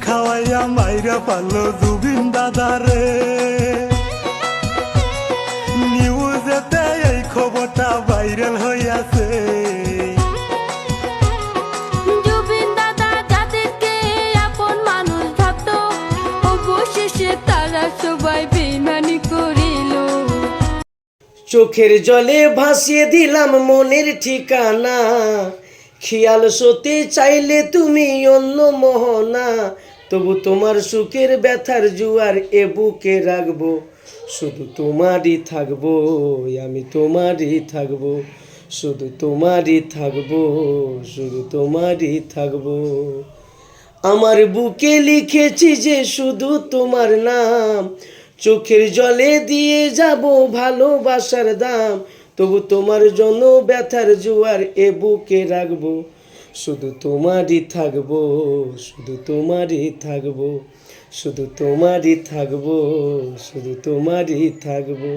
খাওয়াইয়া মাইরা পারলো জুবিন দাদারে। নিউজেতে এই খবরটা ভাইরাল হইয়াছে। জুবিন দাদা যাদেরকে আপন মানুষ ভাবতো, অবশেষে তারা সবাই বেইমানি করিল। চোখের জলে ভাসিয়ে দিলাম মনের ঠিকানা, খেয়াল সতে চাইলে তুমি অন্য মোহনা। তবু তোমার সুখের ব্যথার জুয়ার এ বুকে রাখবো, শুধু তোমারই থাকবো, আমি তোমারই থাকবো, শুধু তোমারই থাকবো, শুধু তোমারই থাকবো। আমার বুকে লিখেছি যে শুধু তোমার নাম, চোখের জলে দিয়ে যাব ভালোবাসার দাম। তবু তোমার জন্য ব্যথার জোয়ার এ বুকে রাখবো, শুধু তোমারই থাকবো, শুধু তোমারই থাকবো, শুধু তোমারই থাকবো, শুধু তোমারই থাকবো।